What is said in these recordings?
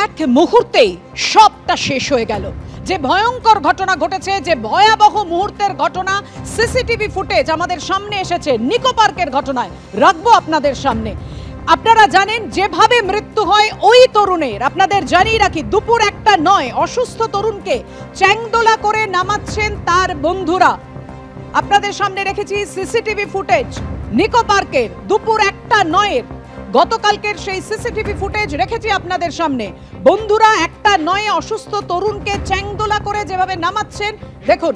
এক মুহূর্তেই সবটা শেষ হয়ে গেল। যে ভয়ঙ্কর ঘটনা ঘটেছে, যে ভয়াবহ মুহূর্তের ঘটনা, সিসিটিভি ফুটেজ আমাদের সামনে এসেছে নিকো পার্কের ঘটনায়, রাখবো আপনাদের সামনে। আপনারা জানেন যেভাবে মৃত্যু হয় ওই তরুণের, আপনাদের জানিয়ে রাখি দুপুর 1টা নয় অসুস্থ তরুণকে চ্যাংদোলা করে নামাচ্ছেন তার বন্ধুরা। আপনাদের সামনে রেখেছি সিসিটিভি ফুটেজ নিকো পার্কের দুপুর 1টা নয়ের গতকালকের সেই সিসিটিভি ফুটেজ রেখেছি আপনাদের সামনে। বন্ধুরা 1টা নয়ে অসুস্থ তরুণকে চ্যাংদোলা করে যেভাবে নামাচ্ছেন দেখুন,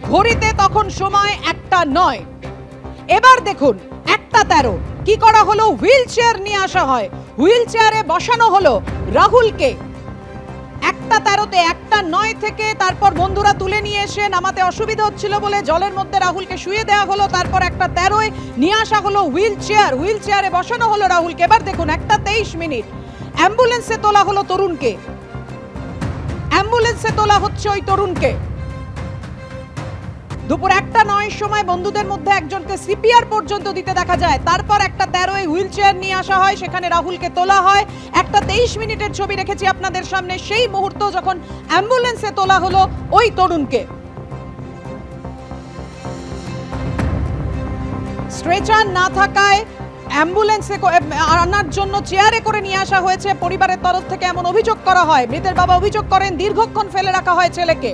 ঘড়িতে তখন সময় 1টা নয়। এবার দেখুন 1টা 13 কি করা হলো, হুইল চেয়ার নিয়ে আসা হয়, হুইল চেয়ারে বসানো হলো রাহুলকে। 1টা 13-তে 1টা 9 থেকে তারপর বন্ধুরা তুলে নিয়ে এসে নামাতে অসুবিধা হচ্ছিল বলে জলের মধ্যে রাহুলকে শুয়ে দেওয়া হলো। তারপর 1টা 13-এ নিয়ে আসা হলো হুইল চেয়ারে বসানো হলো রাহুলকে। এবার দেখুন 1টা 23 অ্যাম্বুলেন্সে তোলা হলো তরুণকে, অ্যাম্বুলেন্সে তোলা হচ্ছে ওই তরুণকে। দুপুর 1টা 9 সময় বন্ধুদের মধ্যে একজনকে সিপিআর পর্যন্ত দিতে দেখা যায়। তারপর 1টা 13-এ হুইল চেয়ার নিয়ে আসা হয়, সেখানে রাহুলকে তোলা হয়। 1টা 23 ছবি রেখেছি আপনাদের সামনে, সেই মুহূর্ত যখন অ্যাম্বুলেন্সে তোলা হলো ওই তরুণকে। স্ট্রেচার না থাকায় অ্যাম্বুলেন্সে আনার জন্য চেয়ারে করে নিয়ে আসা হয়েছে। পরিবারের তরফ থেকে এমন অভিযোগ করা হয়, মৃতের বাবা অভিযোগ করেন দীর্ঘক্ষণ ফেলে রাখা হয় ছেলেকে।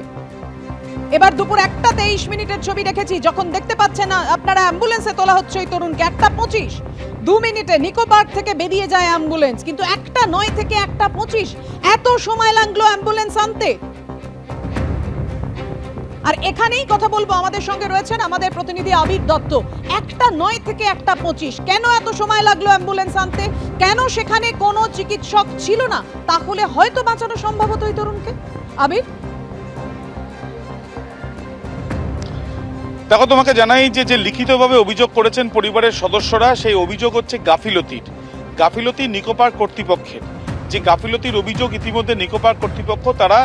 এবার দুপুর 1টা 23 ছবি রেখেছি, যখন দেখতে পাচ্ছেন আপনারা অ্যাম্বুলেন্সে তোলা হচ্ছে ওই তরুণকে। 1টা 25 নিকো পার্ক থেকে বেরিয়ে যায় অ্যাম্বুলেন্স, কিন্তু 1টা 9 থেকে 1টা 25 এত সময় লাগলো অ্যাম্বুলেন্স আনতে। আর এখানেই কথা বলবো, আমাদের সঙ্গে রয়েছেন আমাদের প্রতিনিধি আবির দত্ত। 1টা 9 থেকে 1টা 25 কেন এত সময় লাগলো অ্যাম্বুলেন্স আনতে? কেন সেখানে কোনো চিকিৎসক ছিল না? তাহলে হয়তো বাঁচানো সম্ভব হতো ওই তরুণকে। আবির, দেখো, তোমাকে জানাই যে লিখিতভাবে অভিযোগ করেছেন পরিবারের সদস্যরা, সেই অভিযোগ হচ্ছে গাফিলতি নিকো পার্ক কর্তৃপক্ষের। যে গাফিলতির অভিযোগ ইতিমধ্যে নিকো পার্ক কর্তৃপক্ষ তারা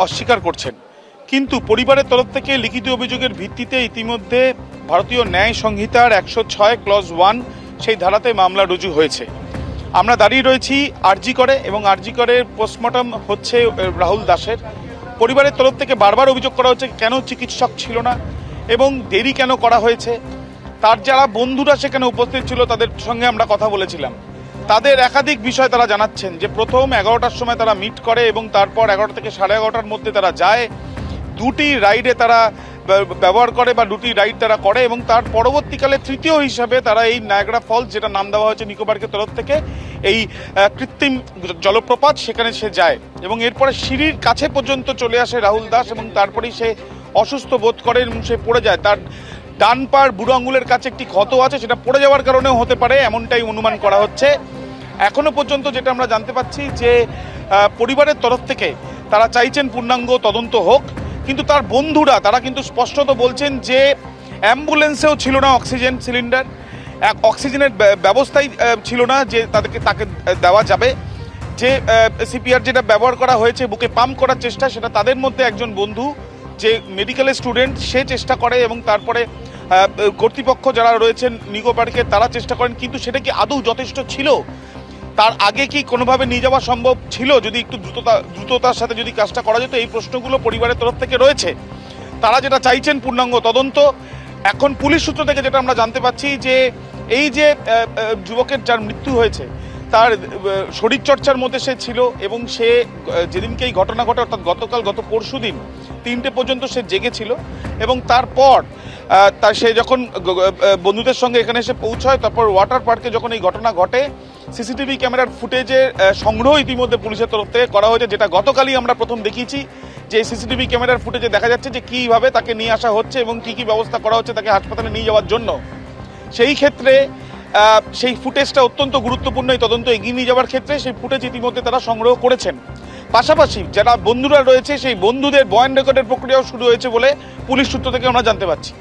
অস্বীকার করছেন, কিন্তু পরিবারের তরফ থেকে লিখিত অভিযোগের ভিত্তিতে ইতিমধ্যে ভারতীয় ন্যায় সংহিতার 106 ক্লজ 1 সেই ধারাতে মামলা রুজু হয়েছে। আমরা দাঁড়িয়ে রয়েছি আরজি করে, এবং আরজি করের পোস্টমর্টম হচ্ছে রাহুল দাসের। পরিবারের তরফ থেকে বারবার অভিযোগ করা হচ্ছে কেন চিকিৎসক ছিল না এবং দেরি কেন করা হয়েছে। তার যারা বন্ধুরা সেখানে উপস্থিত ছিল তাদের সঙ্গে আমরা কথা বলেছিলাম, তাদের একাধিক বিষয় তারা জানাচ্ছেন যে প্রথম 11টার সময় তারা মিট করে এবং তারপর 11টা থেকে 11:30টার মধ্যে তারা যায়, 2টি রাইডে তারা ব্যবহার করে বা 2টি রাইড তারা করে, এবং তার পরবর্তীকালে তৃতীয় হিসাবে তারা এই নায়াগ্রা ফলস, যেটা নাম দেওয়া হয়েছে নিকো পার্কের তরফ থেকে, এই কৃত্রিম জলপ্রপাত, সেখানে সে যায় এবং এরপরে সিঁড়ির কাছে পর্যন্ত চলে আসে রাহুল দাস, এবং তারপরেই সে অসুস্থ বোধ করে এবং সে পড়ে যায়। তার ডান পার বুড়ো আঙুলের কাছে একটি ক্ষত আছে, সেটা পড়ে যাওয়ার কারণেও হতে পারে, এমনটাই অনুমান করা হচ্ছে। এখনো পর্যন্ত যেটা আমরা জানতে পাচ্ছি যে পরিবারের তরফ থেকে তারা চাইছেন পূর্ণাঙ্গ তদন্ত হোক, কিন্তু তার বন্ধুরা তারা কিন্তু স্পষ্টত বলছেন যে অ্যাম্বুলেন্সেও ছিল না অক্সিজেন সিলিন্ডার, অক্সিজেনের ব্যবস্থাই ছিল না যে তাকে দেওয়া যাবে। যে সিপিআর যেটা ব্যবহার করা হয়েছে বুকে পাম্প করার চেষ্টা, সেটা তাদের মধ্যে একজন বন্ধু যে মেডিকেলের স্টুডেন্ট সে চেষ্টা করে, এবং তারপরে কর্তৃপক্ষ যারা রয়েছেন নিকো পার্কে তারা চেষ্টা করেন, কিন্তু সেটা কি আদৌ যথেষ্ট ছিল? তার আগে কি কোনোভাবে নিয়ে যাওয়া সম্ভব ছিল যদি একটু দ্রুততার সাথে যদি কাজটা করা যেত? এই প্রশ্নগুলো পরিবারের তরফ থেকে রয়েছে। তারা যেটা চাইছেন পূর্ণাঙ্গ তদন্ত। এখন পুলিশ সূত্র থেকে যেটা আমরা জানতে পাচ্ছি যে এই যে যুবকের যার মৃত্যু হয়েছে তার শরীরচর্চার মধ্যে সে ছিল, এবং সে যেদিনকে এই ঘটনা ঘটে অর্থাৎ গত পরশু দিন 3টে পর্যন্ত সে জেগেছিল, এবং তারপর সে যখন বন্ধুদের সঙ্গে এখানে এসে পৌঁছায়, তারপর ওয়াটার পার্কে যখন এই ঘটনা ঘটে, সিসিটিভি ক্যামেরার ফুটেজের সংগ্রহ ইতিমধ্যে পুলিশের তরফ থেকে করা হয়েছে, যেটা গতকালই আমরা প্রথম দেখিয়েছি। যে সিসিটিভি ক্যামেরার ফুটেজে দেখা যাচ্ছে যে কীভাবে তাকে নিয়ে আসা হচ্ছে এবং কী কী ব্যবস্থা করা হচ্ছে তাকে হাসপাতালে নিয়ে যাওয়ার জন্য। সেই ক্ষেত্রে সেই ফুটেজটা অত্যন্ত গুরুত্বপূর্ণ এই তদন্ত এগিয়ে নিয়ে যাওয়ার ক্ষেত্রে। সেই ফুটেজ ইতিমধ্যে তারা সংগ্রহ করেছেন। পাশাপাশি যারা বন্ধুরা রয়েছে সেই বন্ধুদের বয়ান রেকর্ডের প্রক্রিয়াও শুরু হয়েছে বলে পুলিশ সূত্র থেকে আমরা জানতে পারছি।